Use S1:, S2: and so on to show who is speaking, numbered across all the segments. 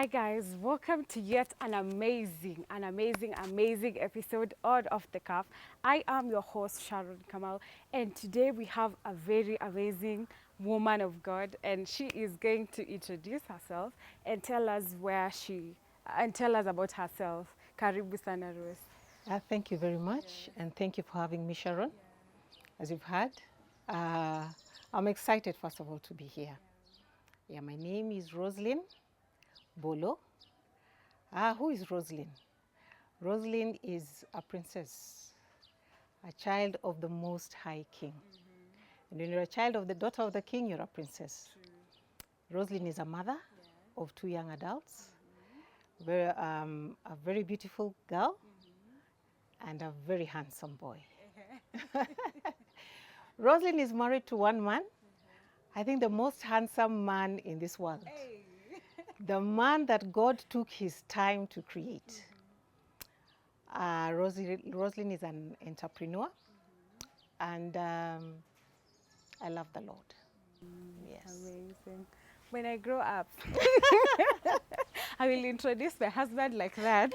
S1: Hi guys, welcome to yet an amazing episode of Off the Cuff. I am your host Sharon Kamal, and today we have a very amazing woman of God, and she is going to introduce herself and tell us about herself. Karibu sana Rose.
S2: Thank you very much, and thank you for having me, Sharon. As you've heard, uh, I'm excited, first of all, to be here. Yeah, my name is Roslyn Bolo. Who is Roslyn? Roslyn is a princess, a child of the Most High King. And when you're a child of the daughter of the king, you're a princess. Roslyn is a mother of two young adults, a very beautiful girl and a very handsome boy. Roslyn is married to one man, I think the most handsome man in this world. The man that God took his time to create. Roslyn is an entrepreneur, and I love the Lord. Yes.
S1: Amazing. When I grow up, I will introduce my husband like that.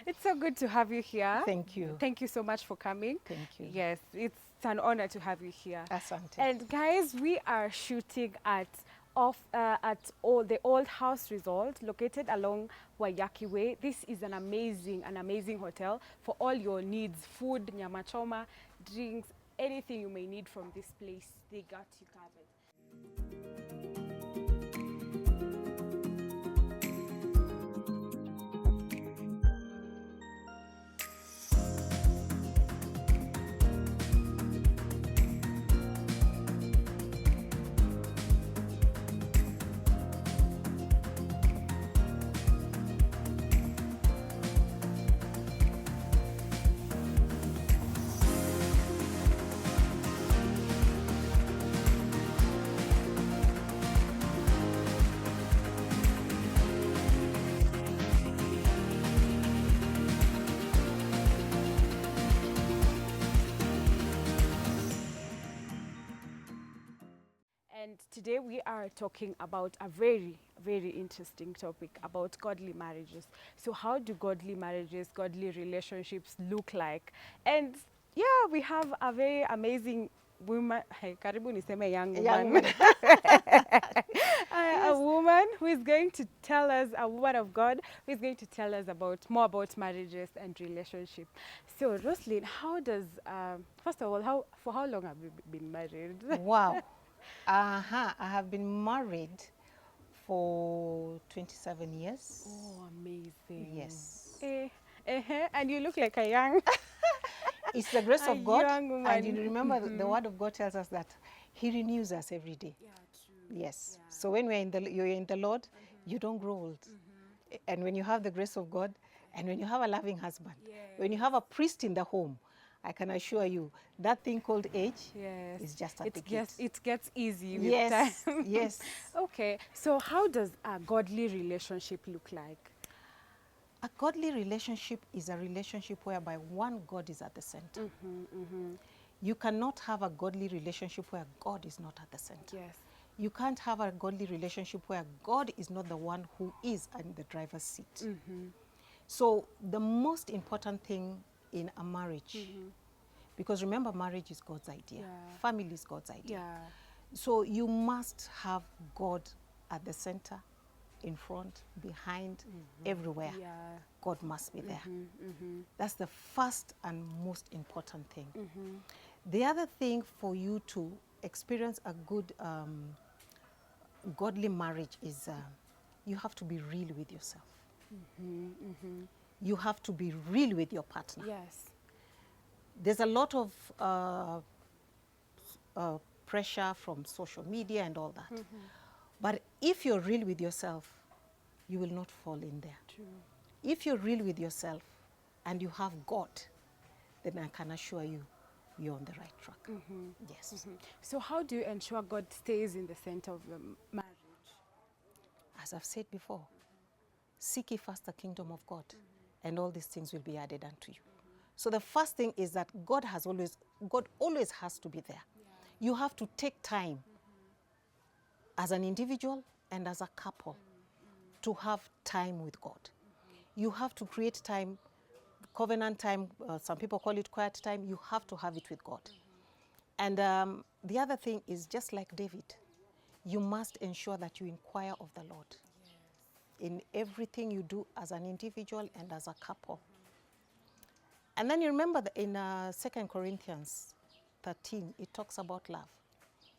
S1: It's so good to have you here.
S2: Thank you.
S1: Thank you so much for coming.
S2: Thank you.
S1: Yes, it's an honor to have you here.
S2: Asante.
S1: And guys, we are shooting at the Old House Resort located along Waiyaki Way. This is an amazing hotel for all your needs: food, nyama choma, drinks, anything you may need from this place. They got you covered. And today we are talking about a very interesting topic about godly marriages. So how do godly marriages, godly relationships look like? And yeah, we have a very amazing woman. Hey, karibu niseme young woman.
S2: Young woman.
S1: A woman who is going to tell us, a woman of God, who is going to tell us more about marriages and relationship. So Roslyn, how does, first of all, for how long have you been married?
S2: Wow. I have been married for 27 years.
S1: Oh, amazing.
S2: Yes.
S1: And you look like a young,
S2: It's the grace
S1: a
S2: of God.
S1: young woman.
S2: And you remember the word of God tells us that He renews us every day.
S1: Yeah, true.
S2: Yes. So when you're in the Lord, you don't grow old. And when you have the grace of God, and when you have a loving husband, when you have a priest in the home, I can assure you that thing called age
S1: Yes.
S2: is just at the gate.
S1: It gets easy with
S2: Yes.
S1: time.
S2: Yes.
S1: Okay. So how does a godly relationship look like?
S2: A godly relationship is a relationship whereby one, God is at the center. You cannot have a godly relationship where God is not at the center.
S1: Yes.
S2: You can't have a godly relationship where God is not the one who is in the driver's seat. So the most important thing in a marriage, because remember, marriage is God's idea.
S1: Yeah.
S2: Family is God's idea.
S1: Yeah.
S2: So you must have God at the center, in front, behind, everywhere.
S1: Yeah.
S2: God must be there. That's the first and most important thing. The other thing for you to experience a good godly marriage is you have to be real with yourself. You have to be real with your partner.
S1: Yes.
S2: There's a lot of pressure from social media and all that. But if you're real with yourself, you will not fall in there.
S1: True.
S2: If you're real with yourself and you have God, then I can assure you, you're on the right track. Yes.
S1: So how do you ensure God stays in the center of your marriage?
S2: As I've said before, seek ye first the kingdom of God, and all these things will be added unto you. So the first thing is that God always has to be there. You have to take time as an individual and as a couple to have time with God. You have to create time, covenant time, some people call it quiet time. You have to have it with God. And the other thing is, just like David, you must ensure that you inquire of the Lord in everything you do as an individual and as a couple. And then you remember that in 2 Corinthians 13, it talks about love.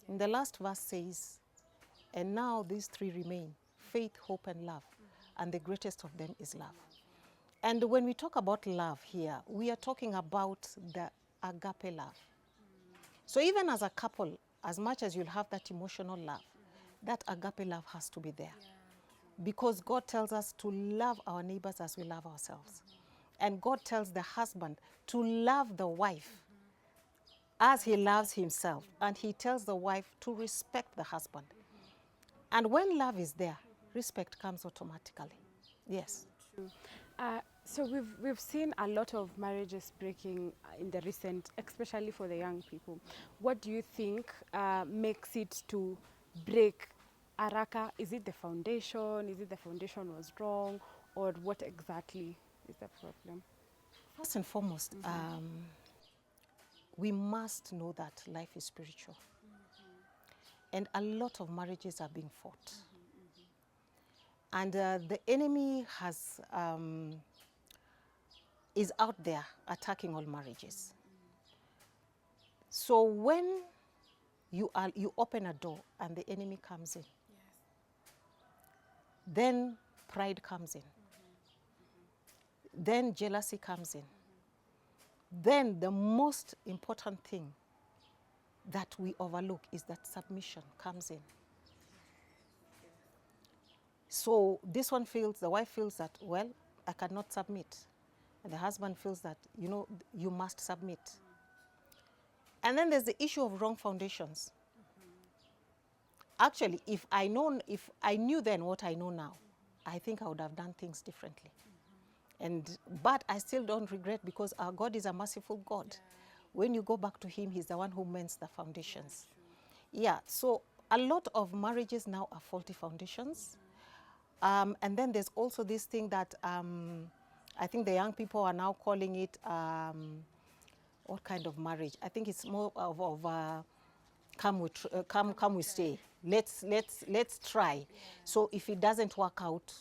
S2: In the last verse says, and now these three remain, faith, hope, and love. And the greatest of them is love. And when we talk about love here, we are talking about the agape love. So even as a couple, as much as you'll have that emotional love, that agape love has to be there. Because God tells us to love our neighbors as we love ourselves. And God tells the husband to love the wife as he loves himself. And he tells the wife to respect the husband. And when love is there, respect comes automatically. Yes.
S1: So we've seen a lot of marriages breaking in the recent, especially for the young people. What do you think makes it to break haraka? Is it the foundation? Is it the foundation was wrong? Or what exactly is the problem?
S2: First and foremost, we must know that life is spiritual. And a lot of marriages are being fought. And the enemy is out there attacking all marriages. So when you open a door and the enemy comes in, then pride comes in. Then jealousy comes in. Then the most important thing that we overlook is that submission comes in. So this one feels, the wife feels that, well, I cannot submit. And the husband feels that, you know, you must submit. And then there's the issue of wrong foundations. Actually, if I knew then what I know now, I think I would have done things differently. But I still don't regret, because our God is a merciful God. When you go back to him, he's the one who mends the foundations. Yeah, so a lot of marriages now are faulty foundations. And then there's also this thing that I think the young people are now calling it, what kind of marriage? I think it's more of come we stay. Let's try. So if it doesn't work out,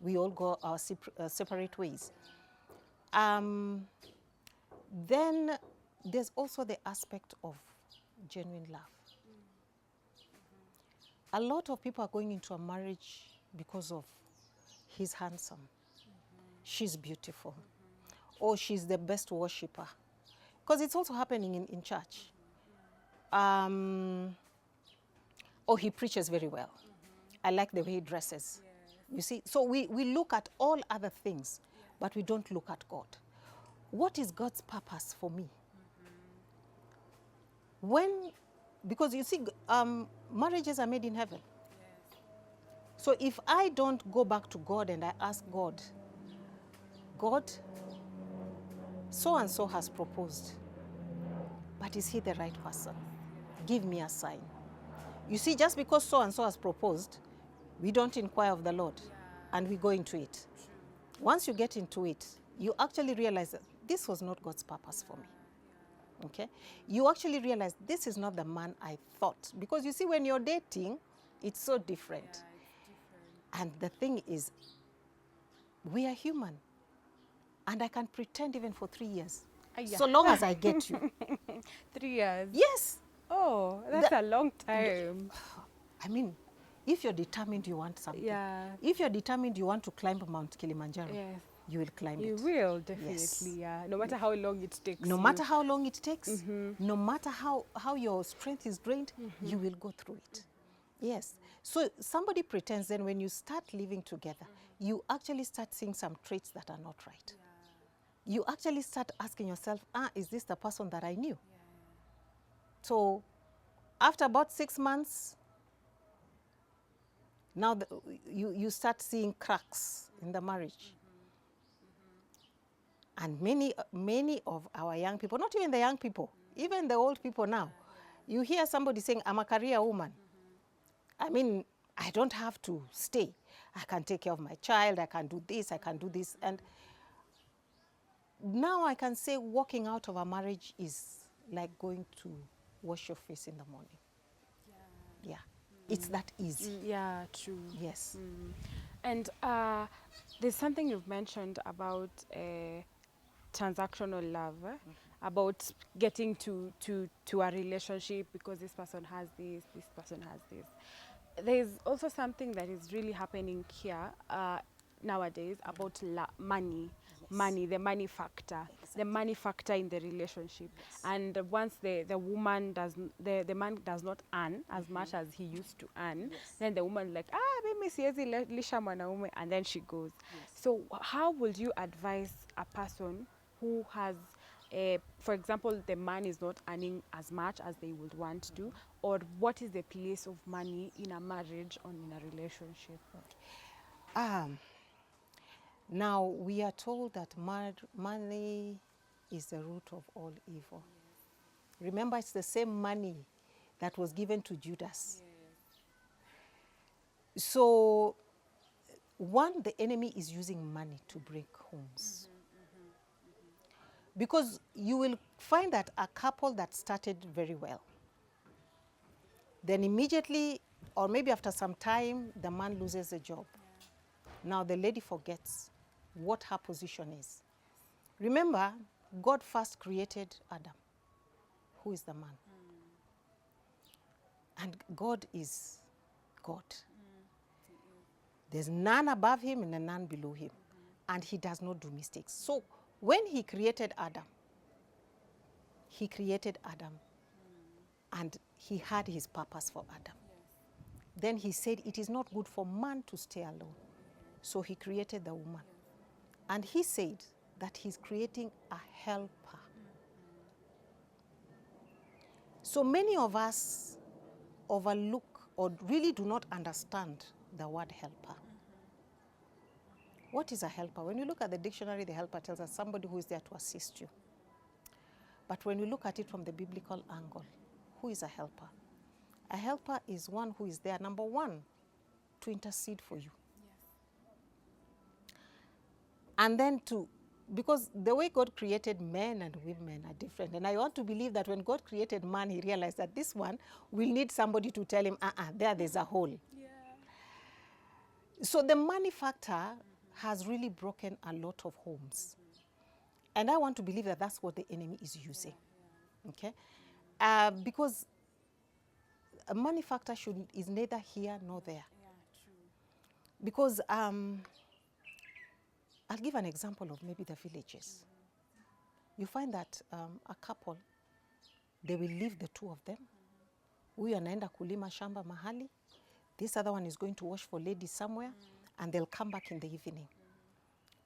S2: we all go our separate ways. Then there's also the aspect of genuine love. A lot of people are going into a marriage because of he's handsome, she's beautiful, or she's the best worshiper. Because it's also happening in church. Or he preaches very well. I like the way he dresses. You see, so we look at all other things, but we don't look at God. What is God's purpose for me? Because you see, marriages are made in heaven. So if I don't go back to God and I ask God, God, so-and-so has proposed, but is he the right person? Give me a sign. You see, just because so-and-so has proposed, we don't inquire of the Lord, and we go into it. Once you get into it, you actually realize that this was not God's purpose for me. Okay? You actually realize this is not the man I thought. Because you see, when you're dating, it's so different. And the thing is, we are human. And I can pretend even for 3 years. So long as I get you.
S1: 3 years?
S2: Yes.
S1: Oh, that's a long time.
S2: I mean, if you're determined you want something.
S1: Yeah.
S2: If you're determined you want to climb Mount Kilimanjaro,
S1: Yes.
S2: you will climb it.
S1: You will, definitely,
S2: Yes.
S1: yeah. No matter how long it takes.
S2: No matter how long it takes, no matter how your strength is drained, you will go through it. Yes. So somebody pretends, then when you start living together, you actually start seeing some traits that are not right. You actually start asking yourself, is this the person that I knew? So after about 6 months, now you start seeing cracks in the marriage. And many of our young people, not even the young people, even the old people now, you hear somebody saying, I'm a career woman. I mean, I don't have to stay. I can take care of my child, I can do this, I can do this. And now I can say walking out of a marriage is like going to wash your face in the morning. Yeah. It's that easy.
S1: Yeah, true.
S2: Yes.
S1: And there's something you've mentioned about transactional love, about getting to a relationship because this person has this person has this. There's also something that is really happening here nowadays about money. Money, the money factor, the money factor in the relationship. And once the woman the man does not earn as much as he used to earn, then the woman like, mimi siwezi lisha mwanaume, and then she goes. So how would you advise a person who has, for example, the man is not earning as much as they would want to, or what is the place of money in a marriage or in a relationship?
S2: Now, we are told that money is the root of all evil. Remember, it's the same money that was given to Judas. So, one, the enemy is using money to break homes. Because you will find that a couple that started very well, then immediately, or maybe after some time, the man loses a job. Now the lady forgets what her position is. Remember, God first created Adam, who is the man. And God is God. There's none above him and none below him. And he does not do mistakes. So when he created Adam, and he had his purpose for Adam. Then he said, it is not good for man to stay alone. So he created the woman. And he said that he's creating a helper. So many of us overlook or really do not understand the word helper. What is a helper? When you look at the dictionary, the helper tells us somebody who is there to assist you. But when you look at it from the biblical angle, who is a helper? A helper is one who is there, number one, to intercede for you. And then because the way God created men and women are different. And I want to believe that when God created man, he realized that this one will need somebody to tell him, there's a hole. So the money factor has really broken a lot of homes. And I want to believe that that's what the enemy is using. Okay? Because a money factor is neither here nor there. Because I'll give an example of maybe the villages. You find that a couple, they will leave the two of them. Huyu anaenda kulima shamba mahali. This other one is going to wash for ladies somewhere. And they'll come back in the evening.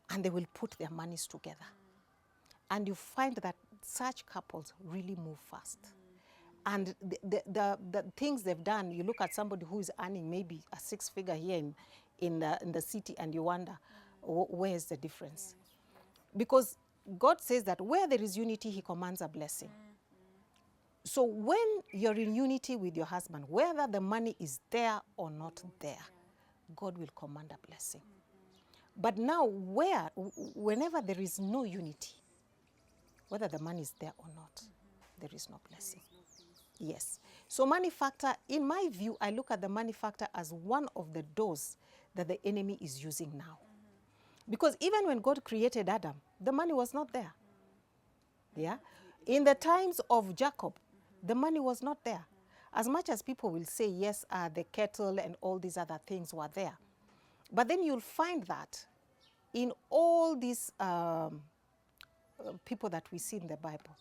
S2: And they will put their monies together. And you find that such couples really move fast. And the things they've done, you look at somebody who is earning maybe a six-figure here in the city, and you wonder, where is the difference? Because God says that where there is unity, he commands a blessing. So when you're in unity with your husband, whether the money is there or not there, God will command a blessing. But now whenever there is no unity, whether the money is there or not, there is no blessing. Yes. So money factor, in my view, I look at the money factor as one of the doors that the enemy is using now. Because even when God created Adam, the money was not there. Yeah? In the times of Jacob, the money was not there. As much as people will say, yes, the cattle and all these other things were there. But then you'll find that in all these people that we see in the Bible,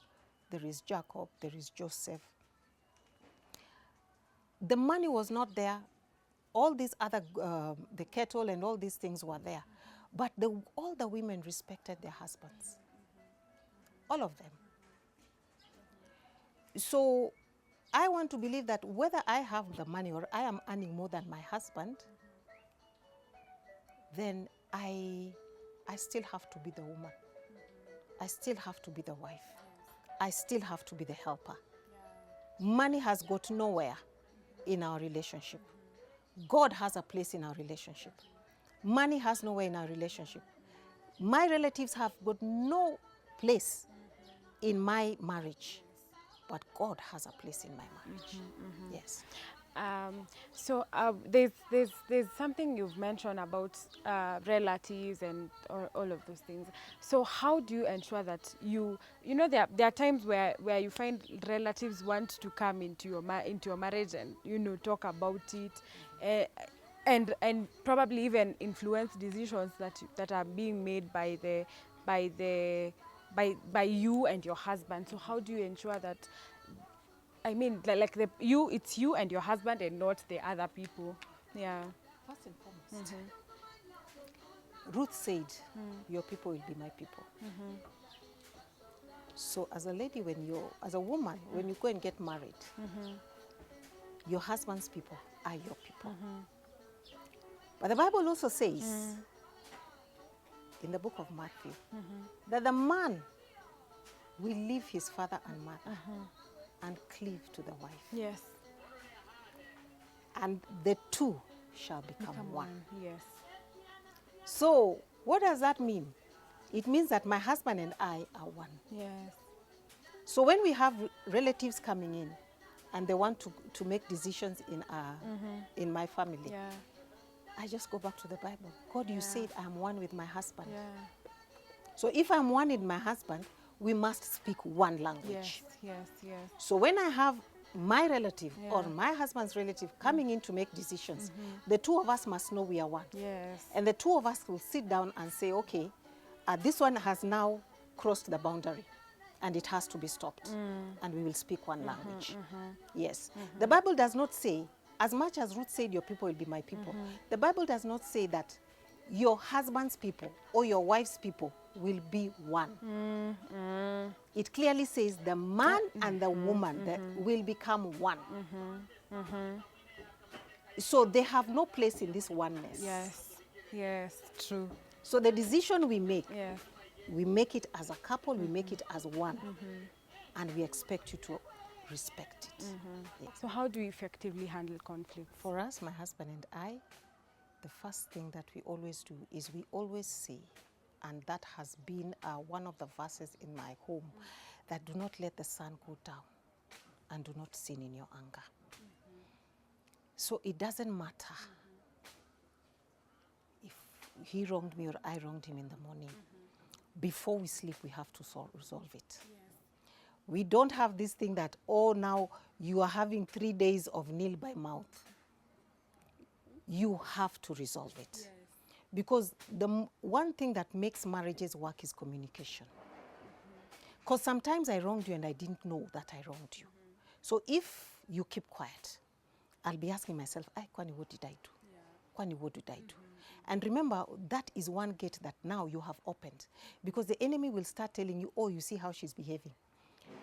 S2: there is Jacob, there is Joseph. The money was not there. All these other, the cattle and all these things were there. But all the women respected their husbands. All of them. So I want to believe that whether I have the money or I am earning more than my husband, then I still have to be the woman. I still have to be the wife. I still have to be the helper. Money has got nowhere in our relationship. God has a place in our relationship. Money has nowhere in our relationship. My relatives have got no place in my marriage, but God has a place in my marriage. Yes.
S1: There's something you've mentioned about relatives and all of those things. So how do you ensure that there are times where you find relatives want to come into your marriage and talk about it, and probably even influence decisions that are being made by you and your husband. So how do you ensure that, I mean, it's you and your husband and not the other people? Yeah.
S2: First and foremost, Ruth said, your people will be my people. So as a lady, as a woman, when you go and get married, your husband's people are your people. But the Bible also says, in the book of Matthew, that the man will leave his father and mother and cleave to the wife.
S1: Yes.
S2: And the two shall become one.
S1: Yes.
S2: So what does that mean? It means that my husband and I are one.
S1: Yes.
S2: So when we have relatives coming in and they want to make decisions in my family,
S1: Yeah.
S2: I just go back to the Bible. God, you said I'm one with my husband.
S1: Yeah.
S2: So if I'm one with my husband, we must speak one language.
S1: Yes.
S2: So when I have my relative or
S1: Yeah.
S2: my husband's relative coming in to make decisions, the two of us must know we are one.
S1: Yes.
S2: And the two of us will sit down and say, okay, this one has now crossed the boundary and it has to be stopped. And we will speak one language. Yes. The Bible does not say, as much as Ruth said, your people will be my people, the Bible does not say that your husband's people or your wife's people will be one. It clearly says the man and the woman that will become one. So they have no place in this oneness.
S1: Yes, true.
S2: So the decision we make,
S1: Yes.
S2: we make it as a couple, we make it as one, and we expect you to respect it. Yes.
S1: So how do you effectively handle conflict?
S2: For us, my husband and I, the first thing that we always do is we always say, and that has been one of the verses in my home, that do not let the sun go down and do not sin in your anger. So it doesn't matter if he wronged me or I wronged him in the morning. Before we sleep, we have to resolve it. We don't have this thing that, oh, now you are having 3 days of nil by mouth. You have to resolve it. Because the one thing that makes marriages work is communication. Because sometimes I wronged you and I didn't know that I wronged you. So if you keep quiet, I'll be asking myself, Kwani, what did I do? Kwani, what did I do? And remember, that is one gate that now you have opened. Because the enemy will start telling you, oh, you see how she's behaving.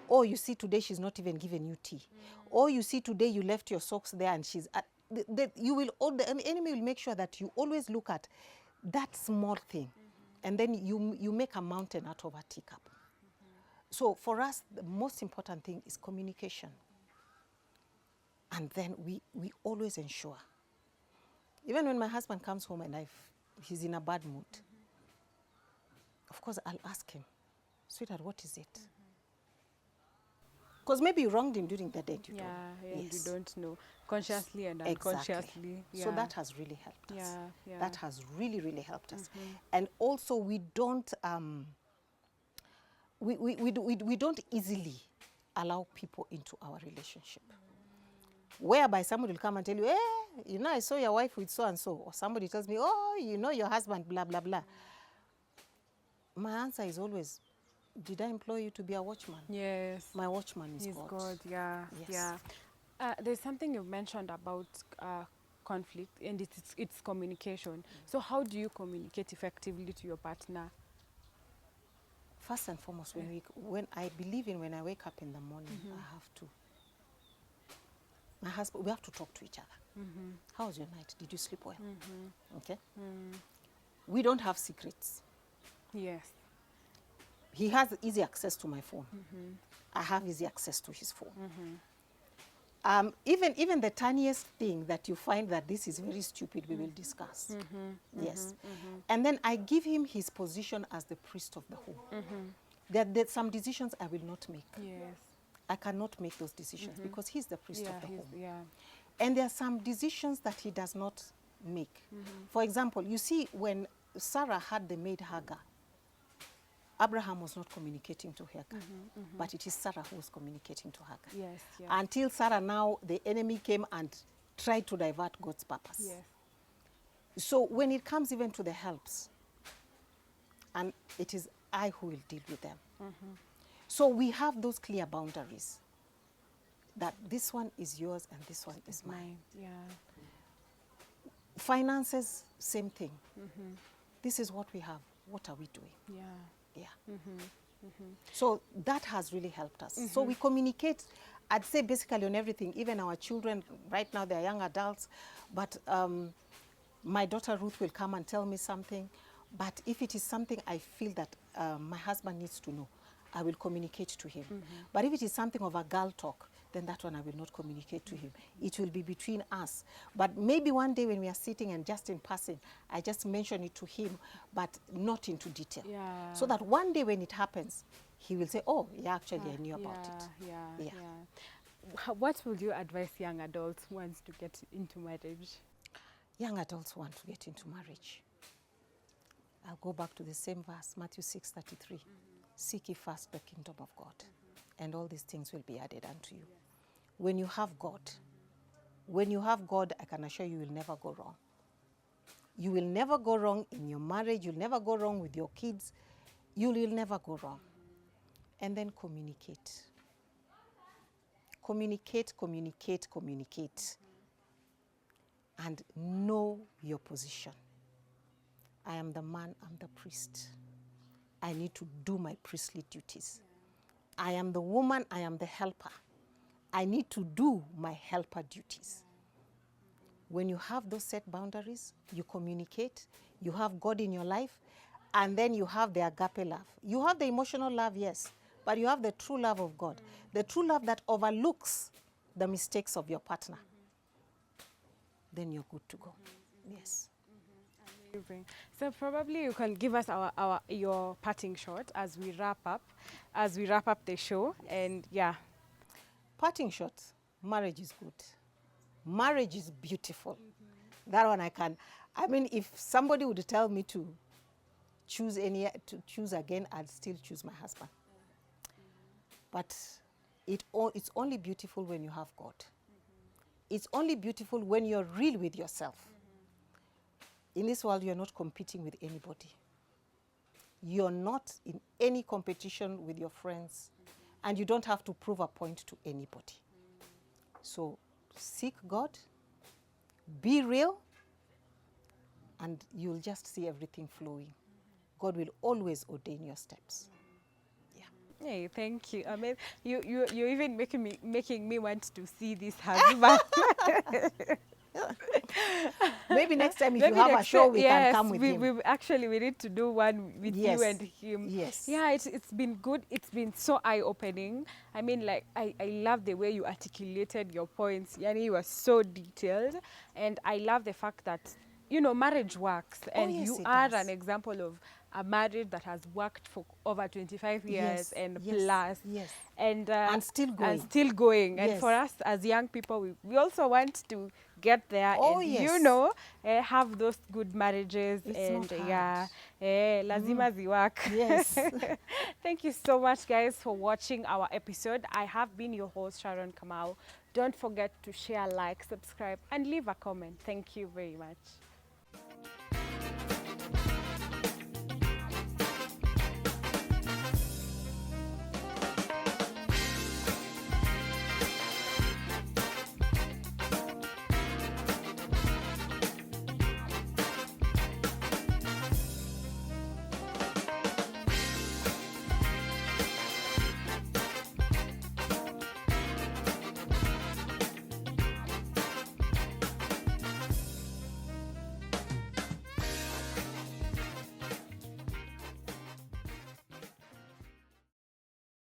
S2: Oh, you see today she's not even giving you tea. Oh, you see today you left your socks there and she's... the enemy will make sure that you always look at that small thing. And then you make a mountain out of a teacup. So for us, the most important thing is communication. And then we always ensure. Even when my husband comes home and he's in a bad mood, of course I'll ask him, sweetheart, what is it? Because maybe you wronged him during the day. You
S1: you don't know, consciously and unconsciously.
S2: Exactly. So that has really helped us.
S1: Yeah.
S2: That has really, really helped us. And also we don't we don't easily allow people into our relationship. Whereby somebody will come and tell you, I saw your wife with so and so, or somebody tells me, oh, your husband, blah blah blah. My answer is always, did I employ you to be a watchman?
S1: Yes.
S2: My watchman is God.
S1: God. Yeah.
S2: Yes.
S1: Yeah. There's something you mentioned about conflict, and it's communication. So how do you communicate effectively to your partner?
S2: First and foremost, when I wake up in the morning, I have to. My husband, we have to talk to each other. How was your night? Did you sleep well? Okay. We don't have secrets.
S1: Yes.
S2: He has easy access to my phone. I have easy access to his phone. Even the tiniest thing that you find that this is very stupid, we will discuss. Yes. And then I give him his position as the priest of the home. There are some decisions I will not make.
S1: Yes.
S2: I cannot make those decisions because he's the priest of the home.
S1: Yeah.
S2: And there are some decisions that he does not make. For example, you see, when Sarah had the maid Hagar, Abraham was not communicating to Hagar, but it is Sarah who was communicating to Hagar.
S1: Yes. Yes.
S2: Until Sarah, now the enemy came and tried to divert God's purpose.
S1: Yes.
S2: So when it comes even to the helps, and it is I who will deal with them. So we have those clear boundaries, that this one is yours and this one is mine.
S1: Yeah.
S2: Finances, same thing. This is what we have. What are we doing?
S1: Yeah.
S2: Yeah. So that has really helped us. So we communicate, I'd say, basically on everything. Even our children, right now they're young adults, but my daughter Ruth will come and tell me something. But if it is something I feel that my husband needs to know, I will communicate to him. But if it is something of a girl talk, then that one I will not communicate to him. It will be between us. But maybe one day when we are sitting and just in passing, I just mention it to him, but not into detail.
S1: Yeah.
S2: So that one day when it happens, he will say, oh, yeah, actually, I knew about it.
S1: Yeah. What would you advise young adults who wants to get into marriage?
S2: Young adults want to get into marriage. I'll go back to the same verse, Matthew 6:33. Seek ye first the kingdom of God, and all these things will be added unto you. When you have God, I can assure you, you will never go wrong. You will never go wrong in your marriage. You'll never go wrong with your kids. You will never go wrong. And then communicate. Communicate. And know your position. I am the man, I'm the priest. I need to do my priestly duties. I am the woman, I am the helper. I need to do my helper duties. When you have those set boundaries, you communicate, you have God in your life, and then you have the agape love. You have the emotional love, yes, but you have the true love of God. The true love that overlooks the mistakes of your partner. Then you're good to go. Yes.
S1: Amazing. So probably you can give us your parting shot as we wrap up the show. And yeah.
S2: Parting shot, marriage is good. Marriage is beautiful. That one I mean, if somebody would tell me to choose again, I'd still choose my husband. But it's only beautiful when you have God. It's only beautiful when you're real with yourself. In this world, you're not competing with anybody. You're not in any competition with your friends, and you don't have to prove a point to anybody. So seek God, be real, and you'll just see everything flowing. God will always ordain your steps.
S1: Hey, thank you. I mean, you're even making me want to see this husband.
S2: Maybe next time if you have a show, we can come with him.
S1: We need to do one with you and him.
S2: Yes.
S1: Yeah, it's been good. It's been so eye-opening. I mean, like, I love the way you articulated your points. Yani, you were so detailed. And I love the fact that, you know, marriage works. And
S2: yes,
S1: you
S2: it
S1: are
S2: does.
S1: an example of a marriage that has worked for over 25 years and
S2: yes,
S1: plus.
S2: Yes.
S1: And
S2: still going.
S1: And still going. And
S2: Yes.
S1: for us as young people, we also want to get there and,
S2: yes.
S1: you know, have those good marriages.
S2: It's
S1: and
S2: not
S1: yeah,
S2: hard.
S1: lazima ziwak.
S2: Yes.
S1: Thank you so much, guys, for watching our episode. I have been your host, Sharon Kamau. Don't forget to share, like, subscribe, and leave a comment. Thank you very much.